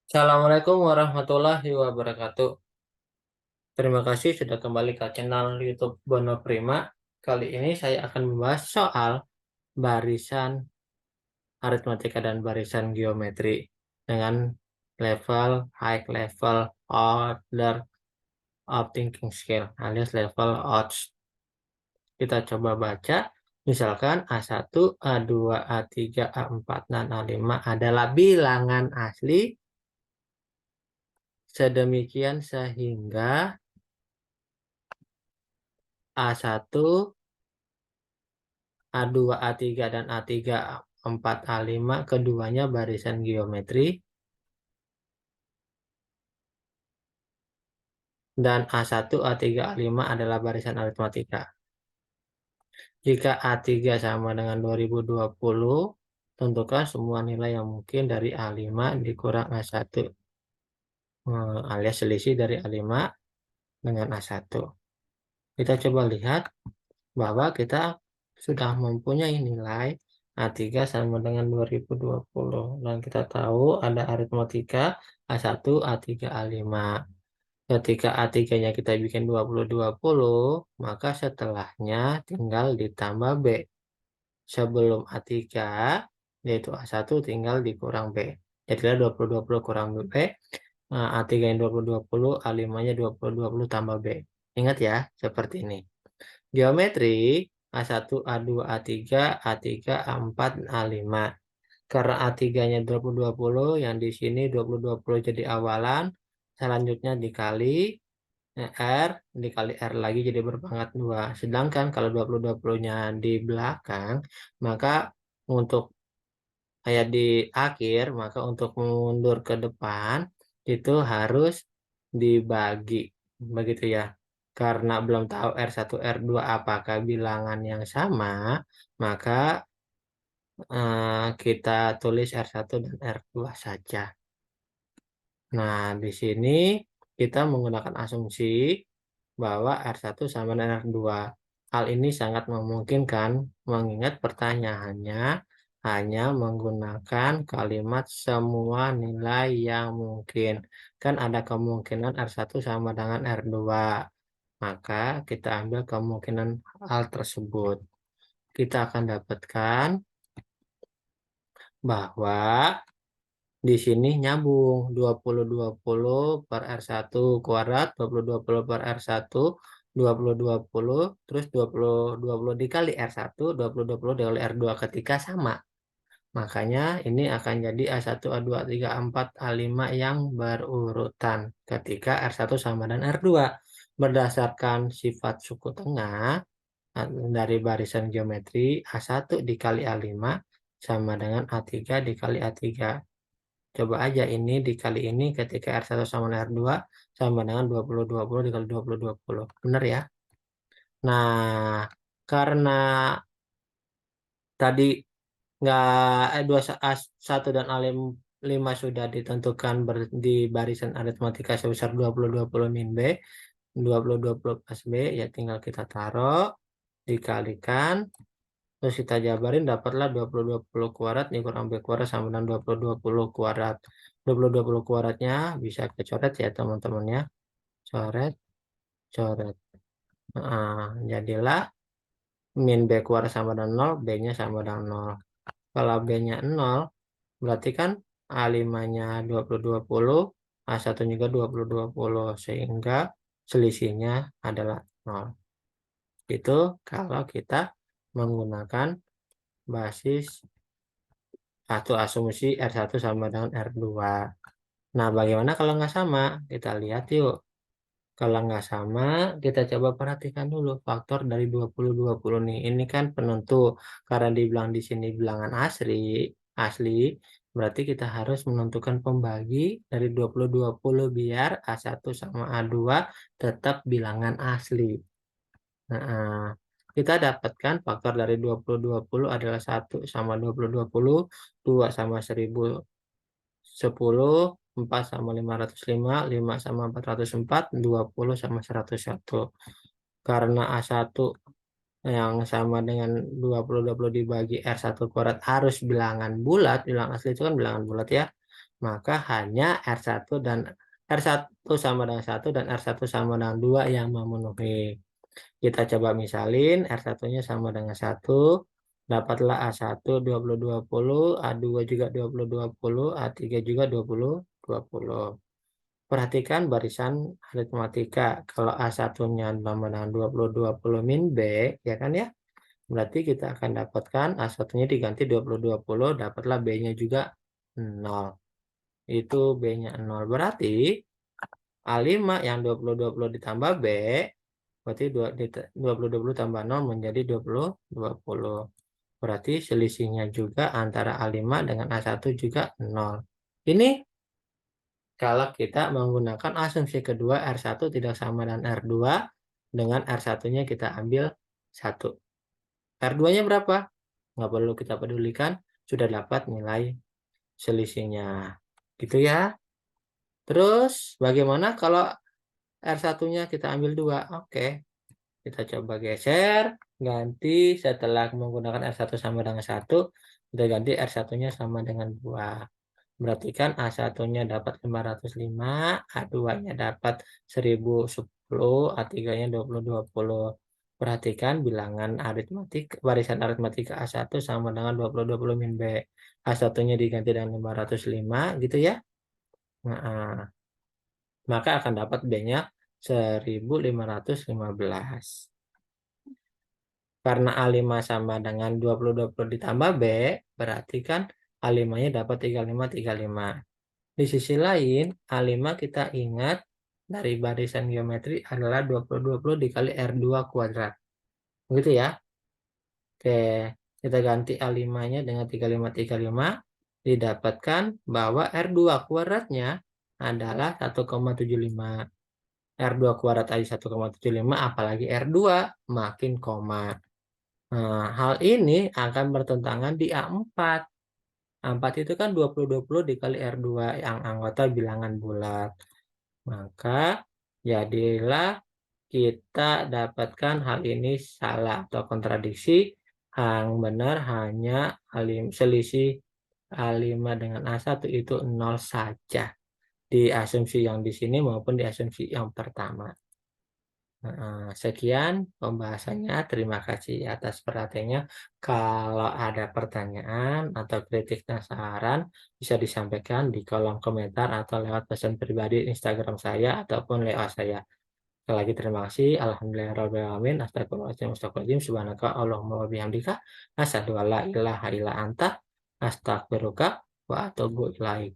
Assalamualaikum warahmatullahi wabarakatuh. Terima kasih sudah kembali ke channel YouTube Bono Prima. Kali ini saya akan membahas soal barisan aritmatika dan barisan geometri dengan level high level order of thinking skill alias level OTS. Kita coba baca. Misalkan A1, A2, A3, A4, dan A5 adalah bilangan asli sedemikian sehingga A1, A2, A3, dan A3, A4, A5 keduanya barisan geometri dan A1, A3, A5 adalah barisan aritmatika. Jika A3 sama dengan 2020, tentukan semua nilai yang mungkin dari A5 dikurang A1 alias selisih dari A5 dengan A1. Kita coba lihat bahwa kita sudah mempunyai nilai A3 sama dengan 2020 dan kita tahu ada aritmatika A1, A3, A5. Ketika A3-nya kita bikin 2020, maka setelahnya tinggal ditambah B. Sebelum A3 yaitu A1 tinggal dikurang B. Jadilah 2020 kurang B. A3-nya 2020, A5-nya 2020 tambah B. Ingat ya, seperti ini. Geometri A1, A2, A3, A3, A4, A5. Karena A3-nya 2020, yang di sini 2020 jadi awalan, selanjutnya dikali R, dikali R lagi jadi berpangkat 2. Sedangkan kalau 2020-nya di belakang, maka untuk kayak di akhir, maka untuk mundur ke depan, itu harus dibagi. Begitu ya. Karena belum tahu R1, R2 apakah bilangan yang sama, maka kita tulis R1 dan R2 saja. Nah, di sini kita menggunakan asumsi bahwa R1 sama dengan R2. Hal ini sangat memungkinkan mengingat pertanyaannya hanya menggunakan kalimat semua nilai yang mungkin. Kan ada kemungkinan R1 sama dengan R2. Maka kita ambil kemungkinan hal tersebut. Kita akan dapatkan bahwa di sini nyambung 2020 per R1 kuadrat, 2020 per R1, 2020, terus 2020 dikali R1, 2020 dikali R2 ketika sama. Makanya ini akan jadi A1, A2, A3, A4, A5 yang berurutan ketika R1 sama dan R2. Berdasarkan sifat suku tengah dari barisan geometri, A1 dikali A5 sama dengan A3 dikali A3. Coba aja ini dikali ini ketika R1 sama dengan R2 sama dengan 20 dikali 20 Benar ya? Nah, karena tadi nggak A1 dan A5 sudah ditentukan di barisan aritmatika sebesar 20 min B, 20 plus B, ya tinggal kita taruh, dikalikan, terus kita jabarin dapatlah 20 kuadrat dikurang B kuadrat sama dengan 20 kuadrat. 20 kuadratnya bisa kecoret ya teman-teman ya. Coret, coret. Jadilah min B kuadrat sama dengan 0, B-nya sama dengan 0. Kalau B-nya 0, berarti kan A5-nya 20 A1 juga 20 sehingga selisihnya adalah 0. Itu kalau kita menggunakan basis atau asumsi R1 sama dengan R2. Nah, bagaimana kalau nggak sama? Kita lihat yuk. Kalau nggak sama, kita coba perhatikan dulu faktor dari 20 nih. Ini kan penentu. Karena dibilang di sini bilangan asli, berarti kita harus menentukan pembagi dari 20 biar A1 sama A2 tetap bilangan asli. Nah, kita dapatkan faktor dari 20 adalah 1 sama 20 2 sama 1010, 4 sama 505, 5 sama 404, 20 sama 101. Karena A1 yang sama dengan 20 dibagi R1 kuadrat harus bilangan bulat, bilangan asli itu kan bilangan bulat ya. maka hanya R1 sama dengan 1 dan R1 sama dengan 2 yang memenuhi. Kita coba misalin R1-nya sama dengan 1, dapatlah A1 20 20, A2 juga 20 20, A3 juga 20 20. Perhatikan barisan aritmatika. Kalau A1-nya sama dengan 20 20 min B, ya kan ya? Berarti kita akan dapatkan A1-nya diganti 20 20, dapatlah B-nya juga 0. Itu B-nya 0. Berarti A5 yang 20 20 ditambah B, berarti 20 20 tambah 0 menjadi 20 20. Berarti selisihnya juga antara A5 dengan A1 juga 0. Ini kalau kita menggunakan asumsi kedua R1 tidak sama dengan R2, dengan R1-nya kita ambil 1. R2-nya berapa? Nggak perlu kita pedulikan, sudah dapat nilai selisihnya. Gitu ya. Terus bagaimana kalau R1-nya kita ambil 2? Oke, kita coba geser, ganti setelah menggunakan R1 sama dengan 1, kita ganti R1-nya sama dengan 2. Berarti kan A1-nya dapat 505, A2-nya dapat 1010, A3-nya 20 20. Perhatikan bilangan barisan aritmatika A1 sama dengan 20 20 min B. A1-nya diganti dengan 505 gitu ya. Nah, maka akan dapat B-nya 1515. Karena A5 sama dengan 20 20 ditambah B, berarti kan A5-nya dapat 35 35. Di sisi lain, A5 kita ingat dari barisan geometri adalah 20 20 dikali R2 kuadrat. Begitu ya. Oke, kita ganti A5-nya dengan 35 35, didapatkan bahwa R2 kuadratnya adalah 1,75. R2 kuadrat aja 1,75, apalagi R2 makin koma. Nah, hal ini akan bertentangan di A4. A4 itu kan 20 20 dikali R2 yang anggota bilangan bulat. Maka jadilah kita dapatkan hal ini salah atau kontradiksi. Yang benar hanya selisih A5 dengan A1 itu 0 saja. Di asumsi yang di sini maupun di asumsi yang pertama. Sekian pembahasannya. Terima kasih atas perhatiannya. Kalau ada pertanyaan atau kritik dan saran, bisa disampaikan di kolom komentar atau lewat pesan pribadi Instagram saya ataupun lewat saya. Sekali lagi terima kasih. Alhamdulillahirrahmanirrahim. Astagfirullahaladzim. Subhanaka Allahumma wa bihamdika. Asyhadu an la ilaha illa anta. Astagfiruka wa atubu ilaik.